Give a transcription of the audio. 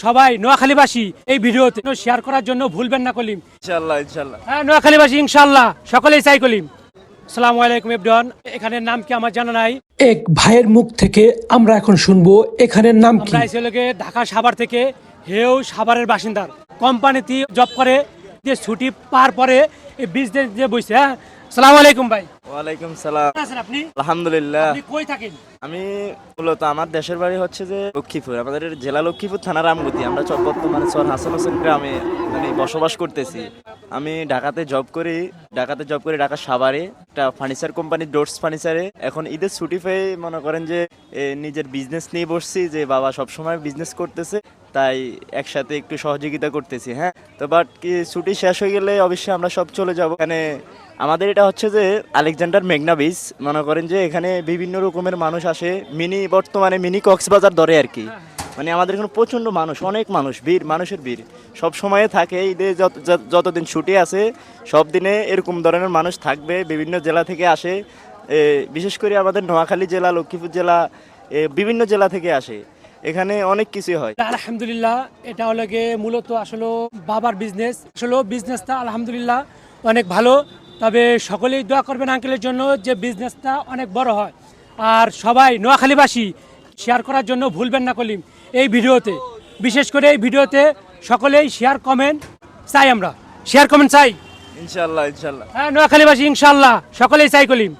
সবাই নোয়াখালীবাসী এই ভিডিওতে শেয়ার করার জন্য ভুলবেন না কলিম। ইনশাআল্লাহ ইনশাআল্লাহ। হ্যাঁ, নোয়াখালীবাসী ইনশাআল্লাহ সকলেই চাই কলিম। আসসালামু আলাইকুম এভরিওয়ান। এখানের নাম কি আমার জানা নাই। এক ভাইয়ের মুখ থেকে আমরা এখন শুনবো এখানের নাম কি। আমরা এসে ঢাকা সাভার থেকে, হেও সাভারের বাসিন্দার, কোম্পানিতে জব করে, যে ছুটি পার পরে এই বিজনেস দিয়ে বইছে। হ্যাঁ, আসসালামু আলাইকুম ভাই। ওয়ালাইকুম সালাম। কেমন আছেন আপনি? আলহামদুলিল্লাহ। আপনি কই থাকেন? আমি মূলত আমার দেশের বাড়ি হচ্ছে যে লক্ষ্মীপুর, আমাদের জেলা লক্ষ্মীপুর, থানা রামগতি। আমরা বর্তমানে সর হাসান হোসেন গ্রামে বসবাস করতেছি। আমি ঢাকাতে জব করি, ঢাকা সাভারে একটা ফার্নিচার কোম্পানি, ডোরস ফার্নিচারে। এখন ঈদের ছুটি পেয়ে মনে করেন যে নিজের বিজনেস নিয়ে বসছি, যে বাবা সবসময় বিজনেস করতেছে, তাই একসাথে একটু সহযোগিতা করতেছি। হ্যাঁ, তো বাট কি ছুটি শেষ হয়ে গেলে অবশ্যই আমরা সব চলে যাব। এখানে আমাদের এটা হচ্ছে যে আলেকজান্ডার মেঘনা বিচ। মনে করেন যে এখানে বিভিন্ন রকমের মানুষ আসে, বর্তমানে মিনি কক্সবাজার ধরে আর কি। মানে আমাদের এখানে প্রচণ্ড মানুষ, অনেক মানুষ, মানুষের ভিড় সব সময়ে থাকে। ঈদে যতদিন ছুটি আছে সব দিনে এরকম ধরনের মানুষ থাকবে, বিভিন্ন জেলা থেকে আসে। বিশেষ করে আমাদের নোয়াখালী জেলা, লক্ষ্মীপুর জেলা, বিভিন্ন জেলা থেকে আসে। এখানে অনেক কিছু হয়। আলহামদুলিল্লাহ, এটা হলো গিয়ে মূলত আসলে বাবার বিজনেস। আসলে বিজনেসটা আলহামদুলিল্লাহ অনেক ভালো। তবে সকলেই দোয়া করবেন আঙ্কেলের জন্য, যে বিজনেসটা অনেক বড় হয়। আর সবাই নোয়াখালীবাসী শেয়ার করার জন্য ভুলবেন না কলিম এই ভিডিওতে। বিশেষ করে এই ভিডিওতে সকলেই শেয়ার কমেন্ট চাই, আমরা শেয়ার কমেন্ট চাই। ইনশাআল্লাহ ইনশাআল্লাহ। হ্যাঁ, নোয়াখালীবাসী ইনশাআল্লাহ সকলেই চাই কলিম।